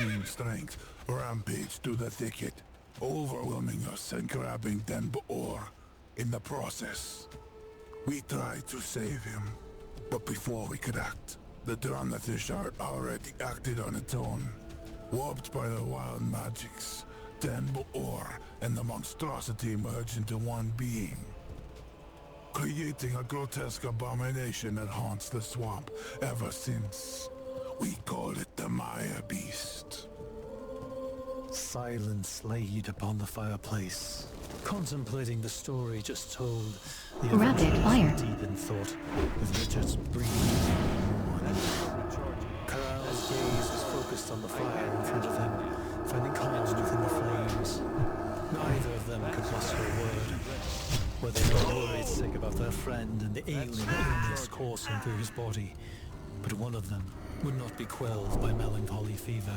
team strength, rampaged through the thicket, overwhelming us and grabbing Den Baor in the process. We tried to save him, but before we could act, the Dranatishart already acted on its own. Warped by the wild magics, Den Baor and the monstrosity merged into one being, creating a grotesque abomination that haunts the swamp ever since. We call it the Maya Beast. Silence laid upon the fireplace, contemplating the story just told. The Rapid fire. Deep in thought, with Richard's breathing. Corral's gaze was focused on the fire in front of him, finding calm within the flames. Neither of them could muster a word. Were they not worried sick about their friend and the alien illness coursing through his body? But one of them would not be quelled by melancholy fever.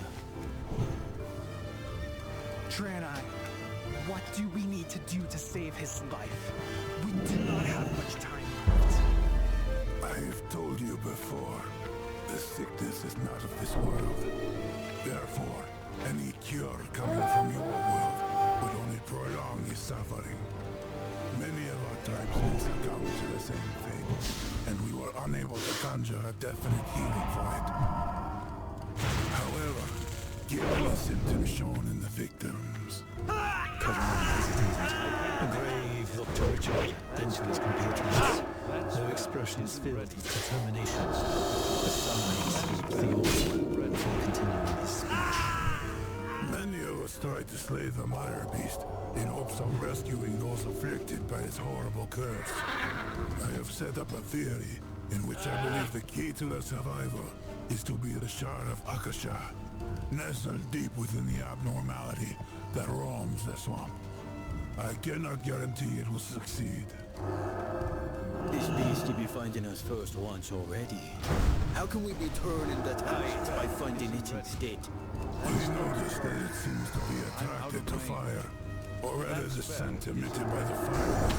Draenei, what do we need to do to save his life? We do not have much time left. I've told you before, the sickness is not of this world. Therefore, any cure coming from your world would only prolong his suffering. Many of our tribesmen succumbed to the same fate, and we were unable to conjure a definite healing for it. However, given the symptoms shown in the victims... Corral hesitated. A grave look to Richard, then to his compatriots. Their expressions filled with determination. The signs of the old before continuing his speech. Many of us tried to slay the Mire Beast in hopes of rescuing those afflicted by its horrible curse. I have set up a theory in which I believe the key to their survival is to be the Shard of Akasha, nestled deep within the abnormality that roams the swamp. I cannot guarantee it will succeed. This beast be finding us first once already. How can we be turning the tides by finding it instead? We noticed that it seems to be attracted to fire, or rather the scent emitted by the firework.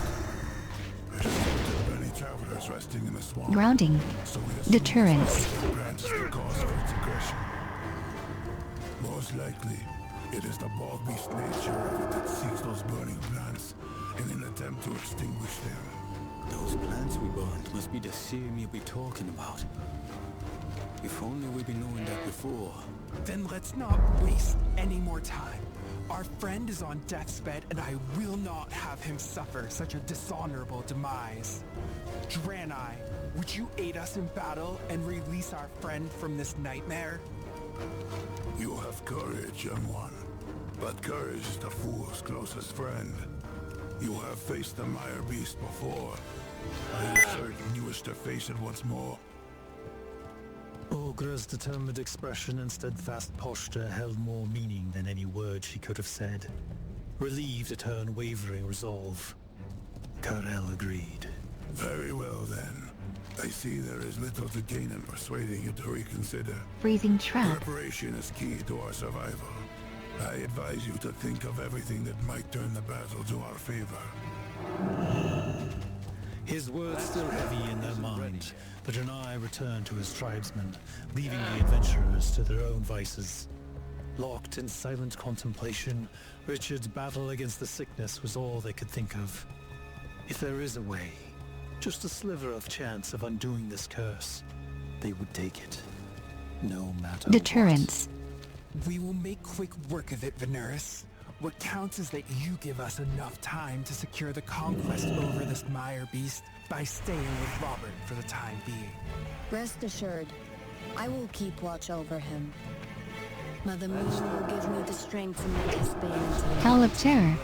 It has detected many travelers resting in the swamp. Grounding. So Deterrence. Grants the cause for its aggression. Most likely, it is the bog beast nature of it that seeks those burning plants in an attempt to extinguish them. Those plants we burned must be the same you'll be talking about. If only we'd been knowing that before. Then let's not waste any more time. Our friend is on death's bed, and I will not have him suffer such a dishonorable demise. Draenei, would you aid us in battle and release our friend from this nightmare? You have courage, young one. But courage is the fool's closest friend. You have faced the Mire Beast before. Are you certain you wish to face it once more? Ogra's determined expression and steadfast posture held more meaning than any word she could have said. Relieved at her unwavering resolve, Karel agreed. Very well then. I see there is little to gain in persuading you to reconsider. Freezing trap. Preparation is key to our survival. I advise you to think of everything that might turn the battle to our favor. His words still heavy in their mind, the Draenei returned to his tribesmen, leaving the adventurers to their own vices. Locked in silent contemplation, Richard's battle against the sickness was all they could think of. If there is a way, just a sliver of chance of undoing this curse, they would take it, no matter Deterrence. We will make quick work of it, Veneris. What counts is that you give us enough time to secure the conquest over this Mire Beast by staying with Robert for the time being. Rest assured, I will keep watch over him. Mother Moon will give me the strength to make his bane into Howl of Terror.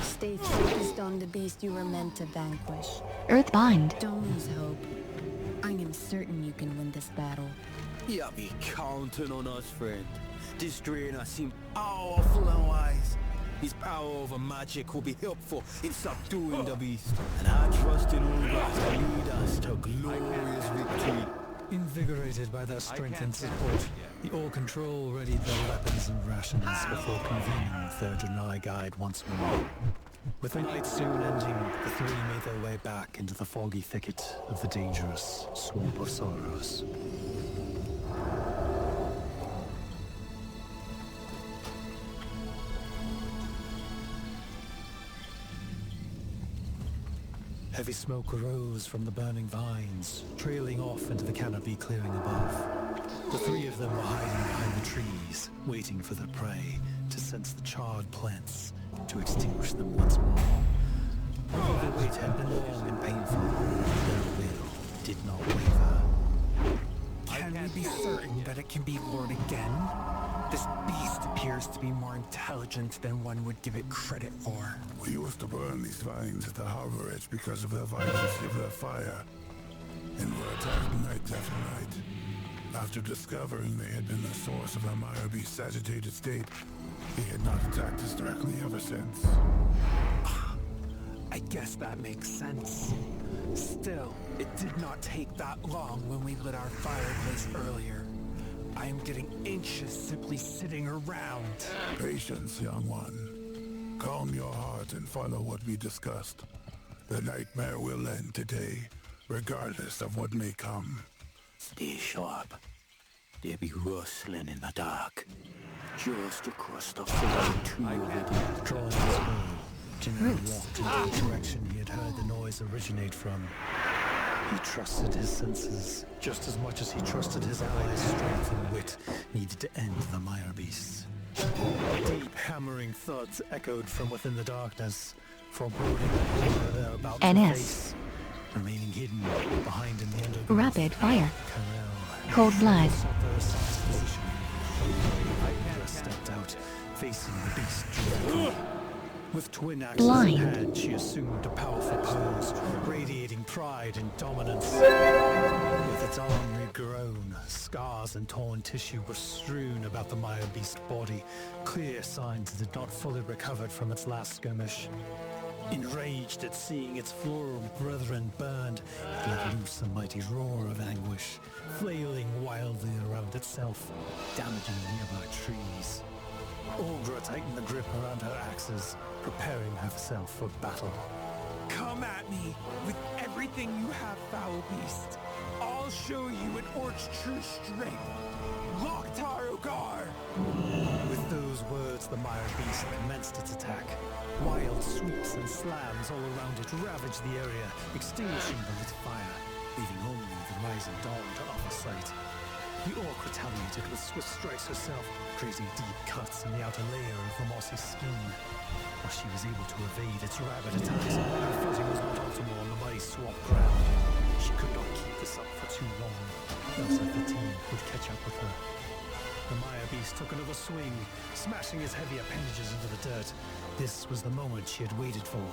Stay focused on the beast you were meant to vanquish. Earthbind. Don't lose hope. I am certain you can win this battle. You be counting on us, friend. This Draenei seem powerful and wise. His power over magic will be helpful in subduing the beast. And I trust in all God to lead us to glorious victory. Invigorated by their strength and support, the All Control readied their weapons and rations before convening with their Draenei guide once more. With the night soon ending, the three made their way back into the foggy thicket of the dangerous Swamp of Sorrows. Heavy smoke arose from the burning vines, trailing off into the canopy clearing above. The three of them were hiding behind the trees, waiting for their prey to sense the charred plants to extinguish them once more. Although the wait had been long and painful, their will did not waver. Can we be certain that it can be Lord again? This beast appears to be more intelligent than one would give it credit for. We used to burn these vines at the harbor edge because of the vibrancy of their fire, and were attacked night after night. After discovering they had been the source of the Mire Beast's agitated state, he had not attacked us directly ever since. I guess that makes sense. Still, it did not take that long when we lit our fireplace earlier. I am getting anxious simply sitting around. Patience, young one. Calm your heart and follow what we discussed. The nightmare will end today, regardless of what may come. Stay sharp. They be rustling in the dark. Just across the floor to the Drawing his bow, Jimmy walked into the direction he had heard the noise originate from. He trusted his senses just as much as he trusted his allies' strength and wit needed to end the Mire Beasts. Deep hammering thuds echoed from within the darkness, foreboding what they were about to NS. face. Remaining hidden behind in the undergrowth. Rapid fire. Corral. Cold blood. Sought their assigned position. Hydra stepped out, facing the beast directly. With twin axes Blind. in hand, she assumed a powerful pose, radiating pride and dominance. With its arm regrown, scars and torn tissue were strewn about the Mire Beast body, clear signs it had not fully recovered from its last skirmish. Enraged at seeing its floral brethren burned, it let loose a mighty roar of anguish, flailing wildly around itself, damaging nearby trees. Olgra tightened the grip around her axes, preparing herself for battle. Come at me with everything you have, foul beast. I'll show you an orc's true strength. Loktar Ogar! With those words, the Mire Beast commenced its attack. Wild sweeps and slams all around it ravaged the area, extinguishing the lit fire, leaving only the rising dawn to offer sight. The orc retaliated with swift strikes herself, creating deep cuts in the outer layer of the mossy skin. While she was able to evade its rabid attacks, her footing was not optimal on the muddy swamp ground. She could not keep this up for too long, else her fatigue would catch up with her. The Mire Beast took another swing, smashing his heavy appendages into the dirt. This was the moment she had waited for.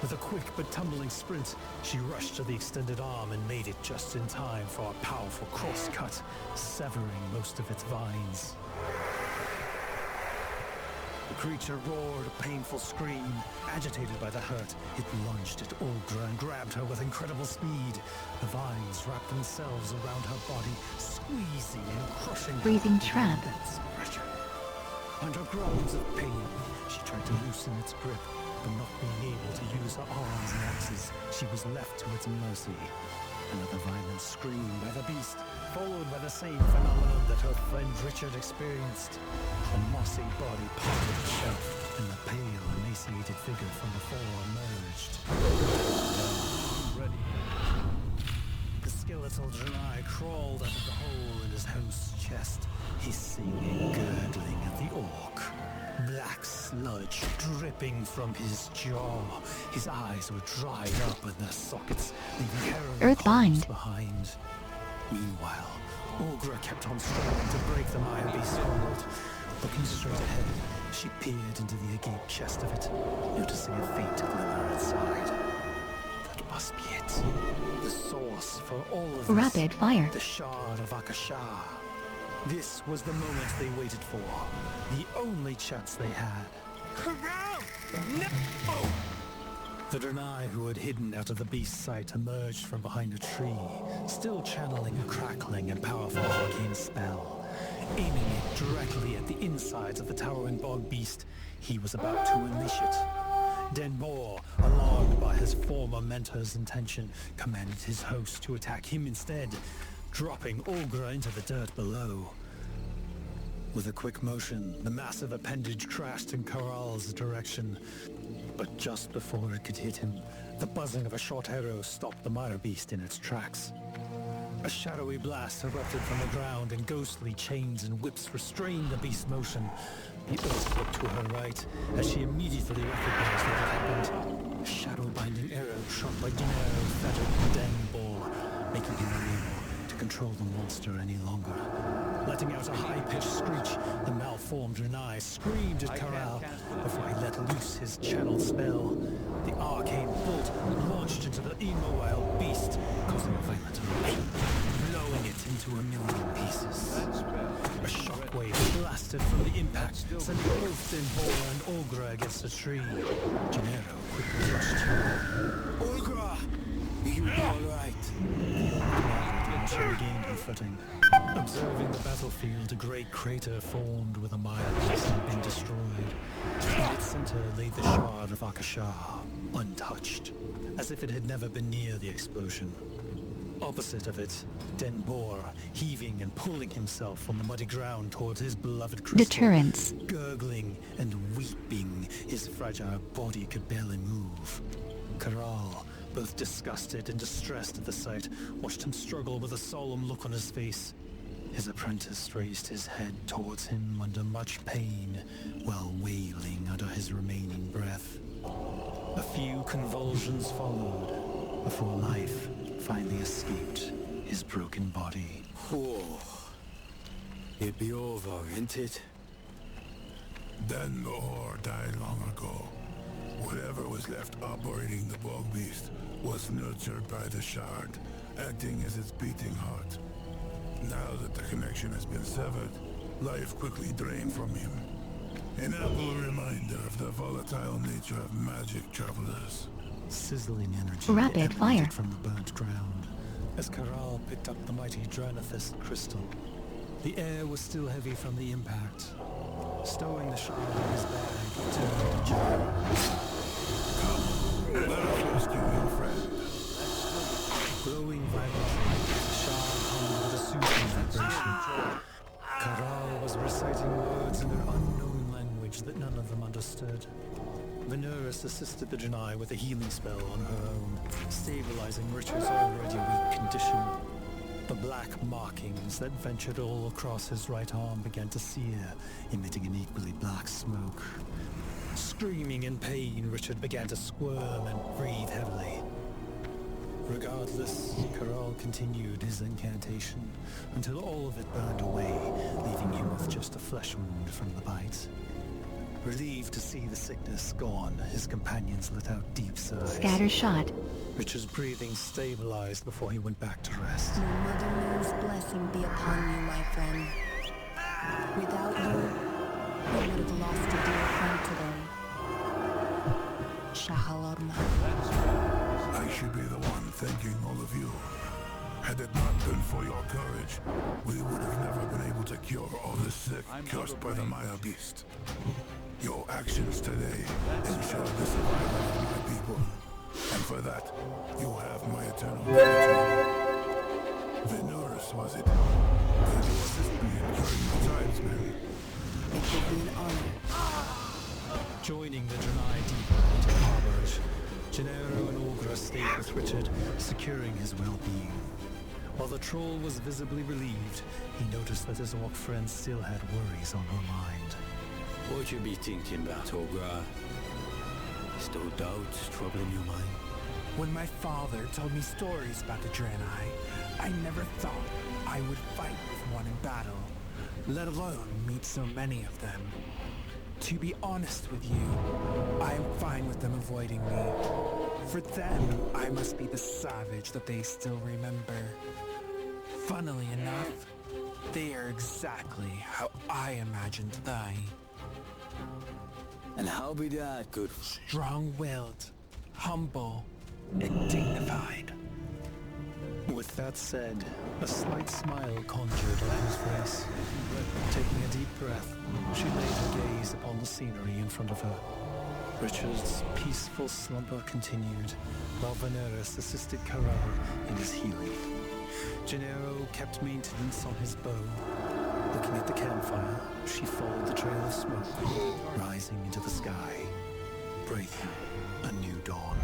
With a quick but tumbling sprint, she rushed to the extended arm and made it just in time for a powerful cross-cut, severing most of its vines. The creature roared a painful scream. Agitated by the hurt, it lunged at Olgra and grabbed her with incredible speed. The vines wrapped themselves around her body, squeezing and crushing her Breathing with trap. immense pressure. Under groans of pain, she tried to loosen its grip, but not being able to use her arms and axes, she was left to its mercy. Another violent scream by the beast, followed by the same phenomenon that her friend Richard experienced. The mossy body parted itself, and the pale, emaciated figure from the floor emerged. Ready. The skeletal Janai crawled out of the hole in his host's chest, hissing and gurgling at the orc. Black sludge dripping from his jaw. His eyes were dried up in their sockets, leaving harrowing Earthbind. holes behind. Meanwhile, Olgra kept on struggling to break the Mire Beast's hold. Looking straight ahead, she peered into the agape chest of it, noticing a faint glimmer inside. That must be it. The source for all of this. Rapid fire. The Shard of Akasha. This was the moment they waited for. The only chance they had. No! The Draenei who had hidden out of the beast's sight emerged from behind a tree, still channeling a crackling and powerful arcane spell. Aiming it directly at the insides of the towering bog beast, he was about to unleash it. Denbor, alarmed by his former mentor's intention, commanded his host to attack him instead, dropping Olgra into the dirt below. With a quick motion, the massive appendage crashed in Corral's direction, But just before it could hit him, the buzzing of a short arrow stopped the mire beast in its tracks. A shadowy blast erupted from the ground, and ghostly chains and whips restrained the beast's motion. The earth looked to her right, as she immediately recognized what had happened. A shadow-binding arrow shot by Dinero fettered Den Bor, making him unable to control the monster any longer. Letting out a high-pitched screech, the malformed Renai screamed at Corral before he let loose his channeled spell. The arcane bolt launched into the immobile beast, causing a violent eruption, blowing it into a million pieces. A shockwave blasted from the impact, sending both Denbor and Ogra against a tree. Gennaro quickly rushed him. Olga! You alright? She regained her footing. Observing the battlefield, a great crater formed where the mire beast had been destroyed. In its center lay the shard of Akashar, untouched, as if it had never been near the explosion. Opposite of it, Denbor, heaving and pulling himself from the muddy ground towards his beloved crystal. Deterrence. Gurgling and weeping, his fragile body could barely move. Corral, both disgusted and distressed at the sight, watched him struggle with a solemn look on his face. His apprentice raised his head towards him under much pain, while wailing under his remaining breath. A few convulsions followed, before life finally escaped his broken body. Whoa. It'd be over, ain't it? Then the ore died long ago. Whatever was left operating the bog beast was nurtured by the shard, acting as its beating heart. Now that the connection has been severed, life quickly drained from him. An ample reminder of the volatile nature of magic travelers. Sizzling energy Rapid emanated fire. from the burnt ground as Corral picked up the mighty Dranathist crystal. The air was still heavy from the impact. Stowing the shard in his bag, he turned to Joe. Let us rescue your friend. Glowing violently, the shard hummed with a soothing vibration. Corral was reciting words in their unknown language that none of them understood. Veneris assisted the Janai with a healing spell on her own, stabilizing Richard's already weak condition. The black markings that ventured all across his right arm began to sear, emitting an equally black smoke. Screaming in pain, Richard began to squirm and breathe heavily. Regardless, Corral continued his incantation until all of it burned away, leaving him with just a flesh wound from the bite. Relieved to see the sickness gone, his companions let out deep sighs. Scatter shot. Richard's breathing stabilized before he went back to rest. May Mother Moon's blessing be upon you, my friend. Without you, we would have lost a dear friend today. Shahalorma. I should be the one thanking all of you. Had it not been for your courage, we would have never been able to cure all the sick cursed by the Maya beast. Your actions today ensure the survival of my people, and for that, you have my eternal gratitude. Venuris, was it? Can you assist me in curing the tribesmen? It would be an honor. Joining the Janai deeper into the harborage, Gennaro and Olgra stayed with Richard, securing his well-being. While the troll was visibly relieved, he noticed that his orc friend still had worries on her mind. What you be thinking about, Olga? Still doubts troubling your mind? When my father told me stories about the Draenei, I never thought I would fight with one in battle, let alone meet so many of them. To be honest with you, I am fine with them avoiding me. For them, I must be the savage that they still remember. Funnily enough, they are exactly how I imagined they. And how be that good? Strong-willed, humble, and dignified. With that said, a slight smile conjured on his face. Taking a deep breath, she laid her gaze upon the scenery in front of her. Richard's peaceful slumber continued, while Veneris assisted Corral in his healing. Gennaro kept maintenance on his bow. Looking at the campfire, she followed the trail of smoke, rising into the sky. breathe a new dawn.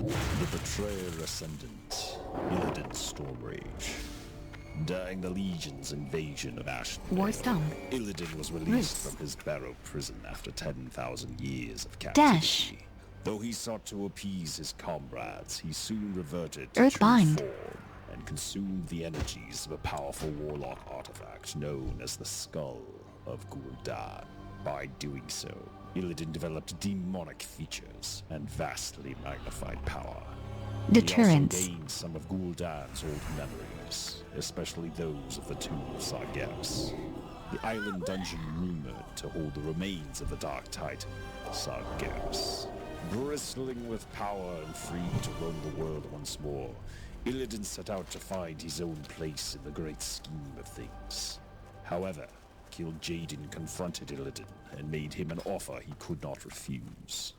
The Betrayer Ascendant, Illidan's Stormrage. During the Legion's invasion of Ashenvale, War Stomp. Illidan was released Roots. from his barrow prison after 10,000 years of Dash. captivity. Though he sought to appease his comrades, he soon reverted to Earthbind. true form and consumed the energies of a powerful warlock artifact known as the Skull of Gul'dan. By doing so, Illidan developed demonic features and vastly magnified power. Deterrence. He also gained some of Gul'dan's old memories, especially those of the Tomb of Sargeras. The island dungeon rumored to hold the remains of the Dark Titan, Sargeras. Bristling with power and free to roam the world once more, Illidan set out to find his own place in the great scheme of things. However, Kil'jaeden confronted Illidan and made him an offer he could not refuse.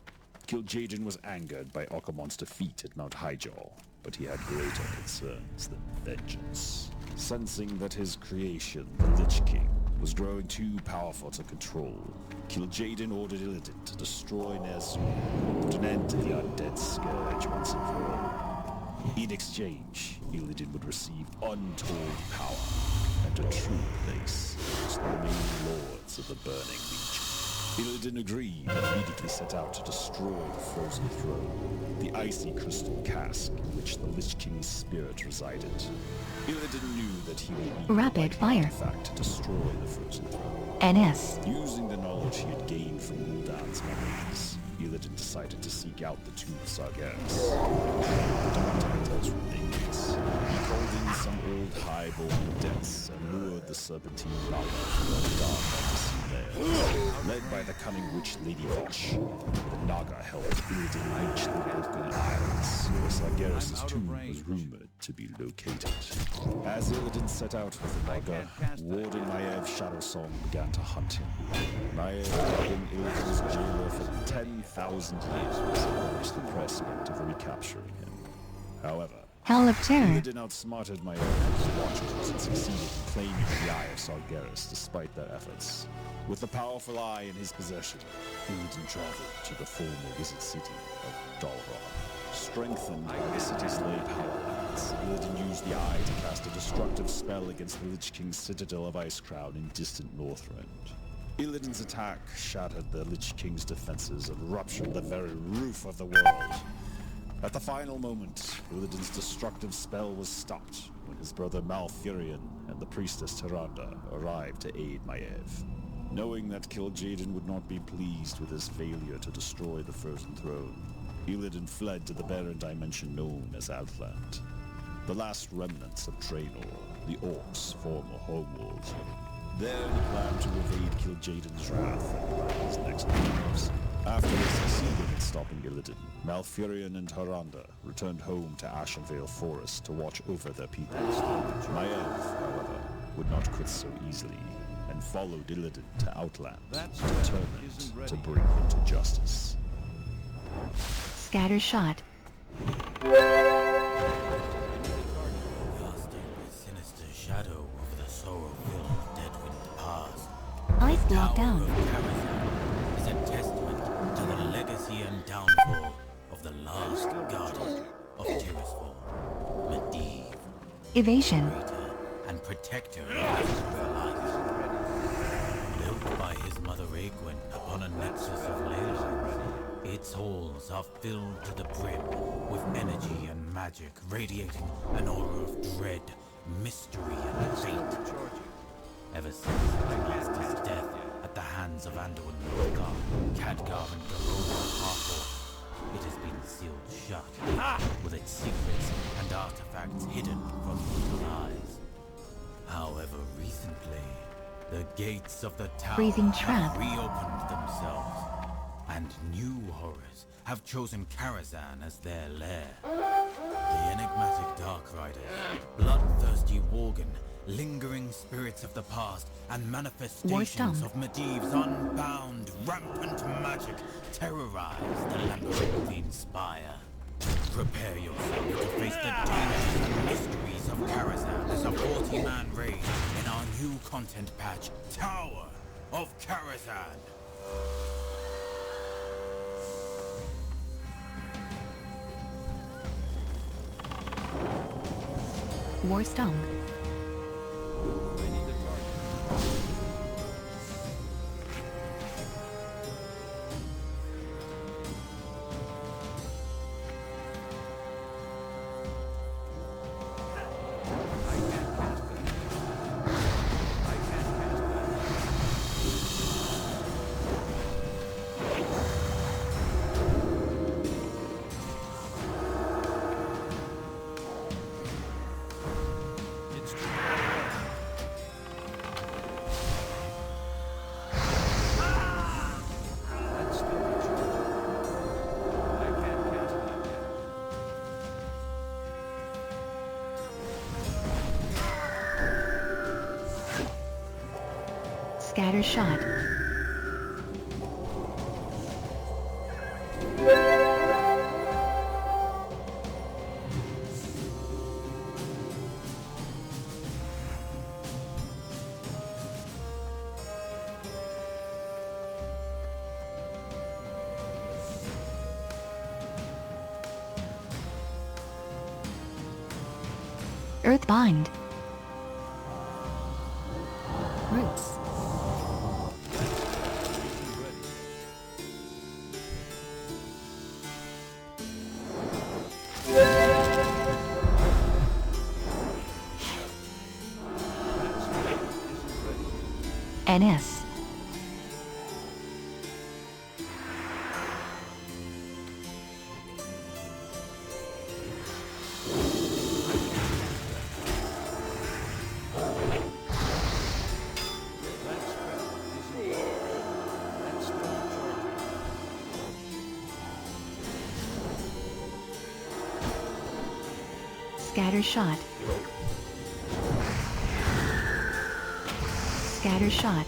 Kil'jaeden was angered by Okamon's defeat at Mount Highjaw, but he had greater concerns than vengeance. Sensing that his creation, the Lich King, was growing too powerful to control, Kil'jaeden ordered Illidan to destroy Ner'zhul and put an end to the undead scourge once and for all. In exchange, Illidan would receive untold power and a true place as the remaining lords of the Burning Legion. Illidan agreed and immediately set out to destroy the Frozen Throne, the icy crystal cask in which the Lich King's spirit resided. Illidan knew that he would need Rapid the fire. artifact to destroy the Frozen Throne. NS. Using the knowledge he had gained from Gul'dan's memories, Illidan decided to seek out the Tomb of Sargeras. The Dark Titans were dangerous. He called in some old highborn debts and lured the Serpentine Naga from the dark fantasy lair. Led by the cunning witch Lady Vosh, the Naga helped Illidan reach the Vulcan Isles, where Sargeras' tomb was rumored to be located. As Illidan set out with the Naga, Warden Maev's Shadow Song began to hunt him. Maiev had been Illidan's jailer for 10,000 years with the earnest prospect of recapturing him. However, Hell of Terror. Illidan outsmarted Maev's watchers and succeeded in claiming the Eye of Sargeras despite their efforts. With the powerful eye in his possession, Illidan traveled to the former wizard city of Dal'Rod. Strengthened by the city's lay power lines, Illidan used the eye to cast a destructive spell against the Lich King's citadel of Icecrown in distant Northrend. Illidan's attack shattered the Lich King's defenses and ruptured the very roof of the world. At the final moment, Illidan's destructive spell was stopped when his brother Malfurion and the priestess Tyrande arrived to aid Maiev. Knowing that Kil'jaeden would not be pleased with his failure to destroy the Frozen Throne, Illidan fled to the barren dimension known as Outland. The last remnants of Draenor, the Orcs' former homeworld. There he planned to evade Kil'jaeden's wrath and plan his next moves. After they succeeded in stopping Illidan, Malfurion and Tyrande returned home to Ashenvale Forest to watch over their people. Maiev, however, would not quit so easily, and followed Illidan to Outland, determined to bring him to justice. Scatter shot. Casting a sinister shadow over the sorrow-filled Deadwind Pass, Ice the block Tower down. of Karazhan is a testament to the legacy and downfall of the last guardian of Tirisfal, Medivh, Evasion. creator and protector of Ashenvale. Built by his mother Egwene upon a nexus of Leyland, its halls are filled to the brim with energy and magic radiating an aura of dread, mystery, and fate. Ever since he lost his death at the hands sons of Anduin Lothgar, Khadgar and Garoda Harfor. It has been sealed shut, with its secrets and artifacts hidden from mortal eyes. However, recently, the gates of the tower Breathing trap. have reopened themselves, and new horrors have chosen Karazhan as their lair. The enigmatic Dark Riders, bloodthirsty Worgen, lingering spirits of the past, and manifestations of Medivh's unbound, rampant magic terrorize the labyrinthine spire. Prepare yourself to face the dangers and mysteries of Karazhan as a 40-man raid in our new content patch, Tower of Karazhan. War stung. Scatter shot. Earthbind. Roots. NS. Scatter shot. Scatter shot.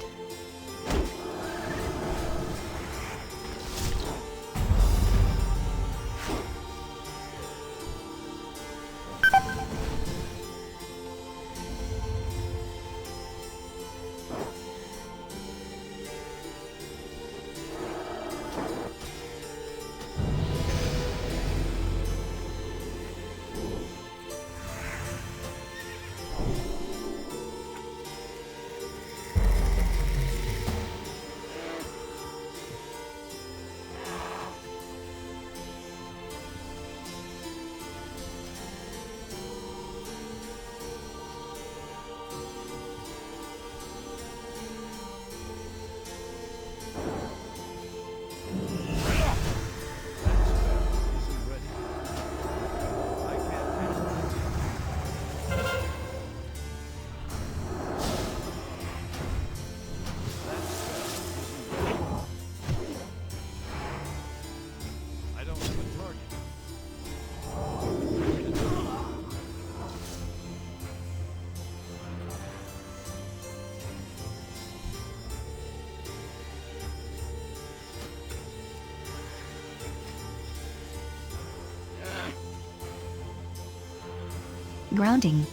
Grounding.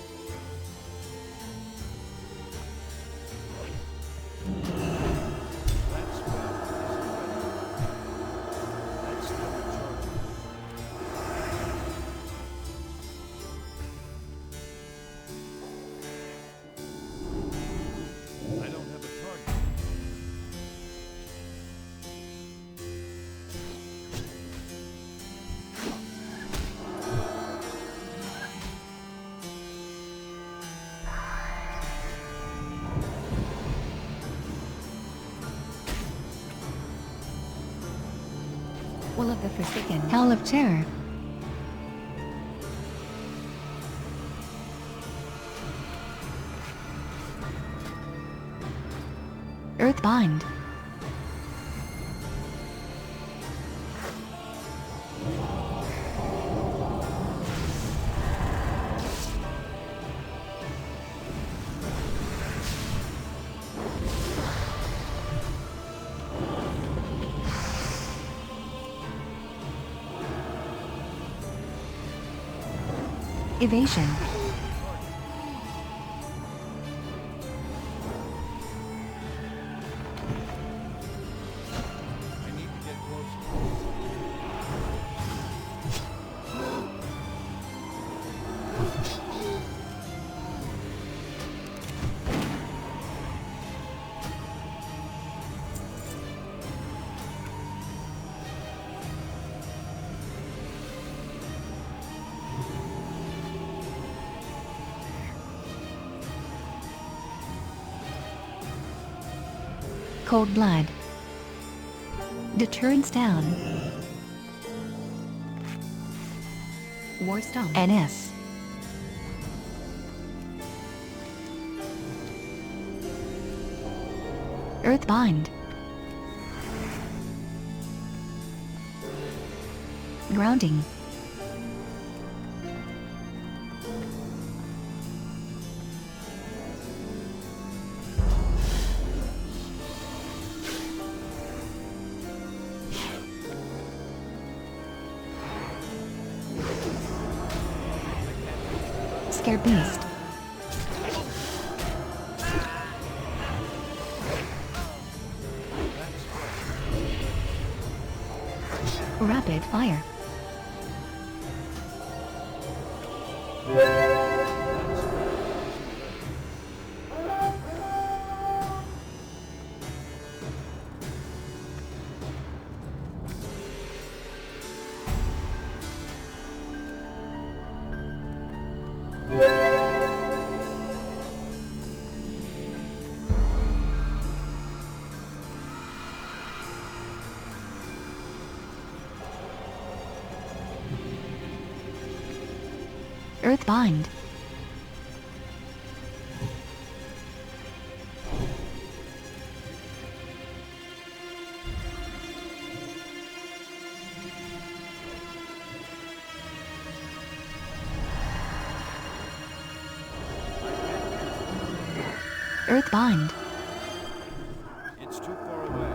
Will of the Forsaken. Howl of Terror. Earthbind. Evasion. Cold Blood. Deterrence down. Warstone. NS. Earthbind. Grounding. Scare Beast. Rapid Fire. Earthbind. Earthbind. It's too far away.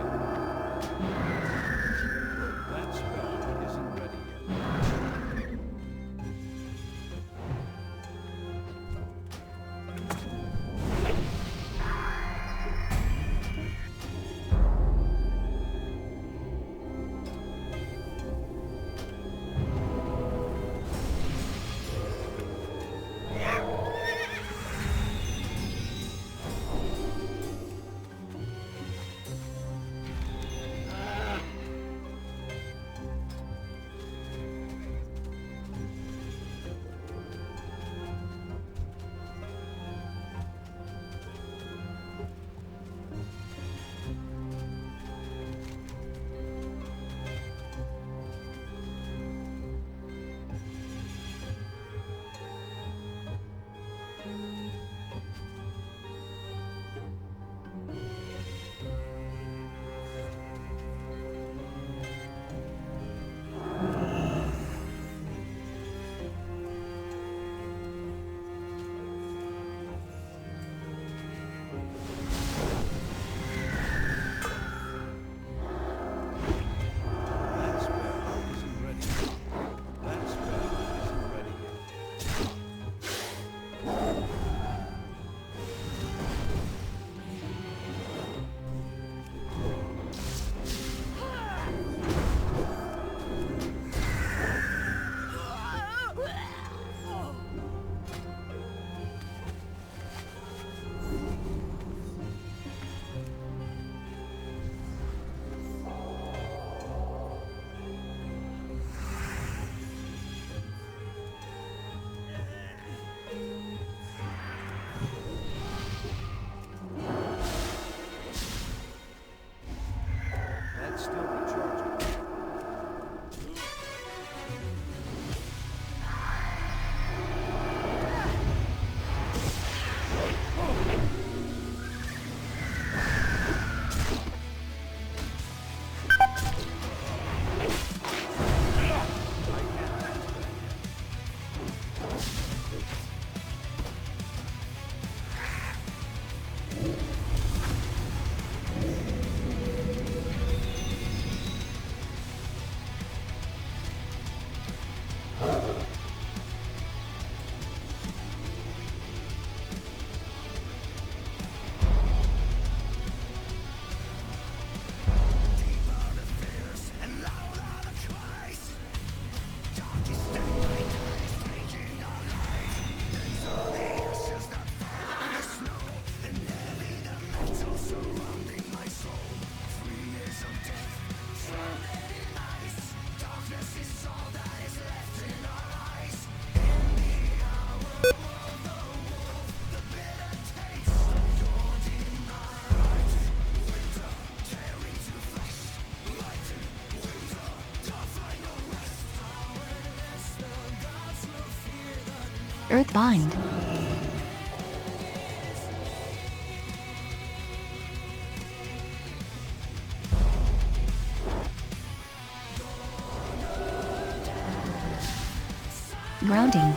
That spell isn't ready yet. That's still recharging. Earthbind. Grounding.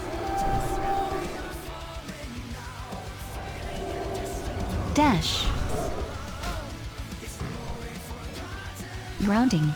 Dash. Grounding.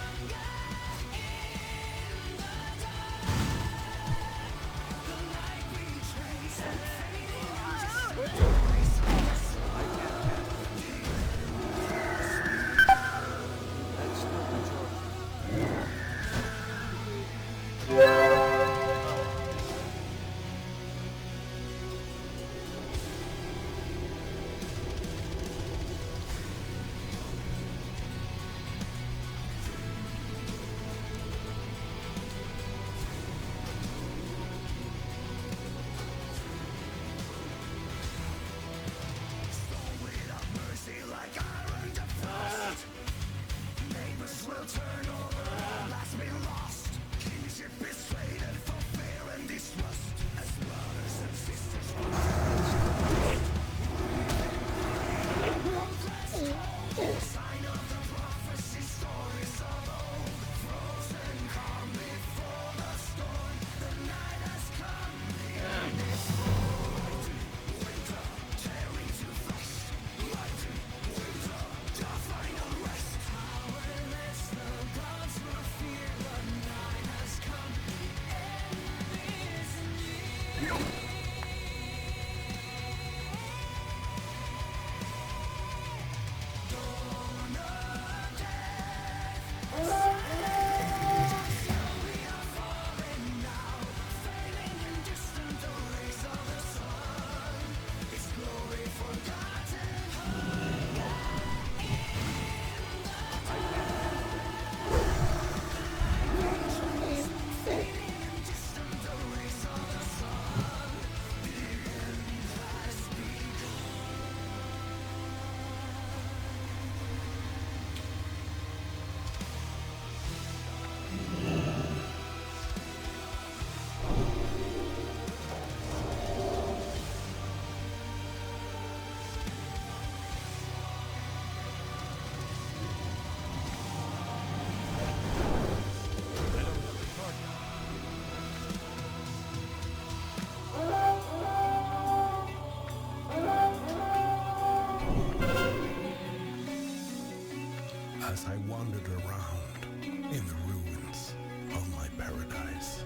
As I wandered around in the ruins of my paradise,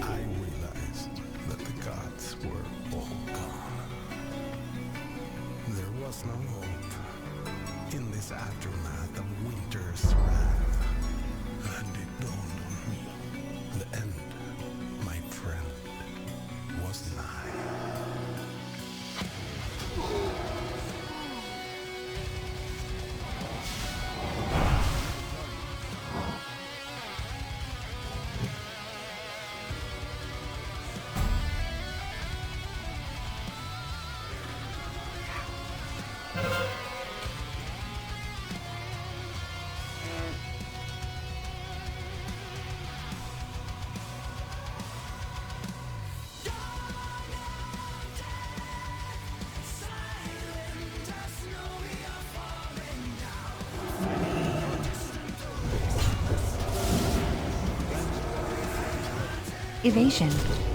I realized that the gods were all gone. There was no hope in this aftermath of winter's wrath, and it dawned on me, the end, my friend, was nigh. Evasion.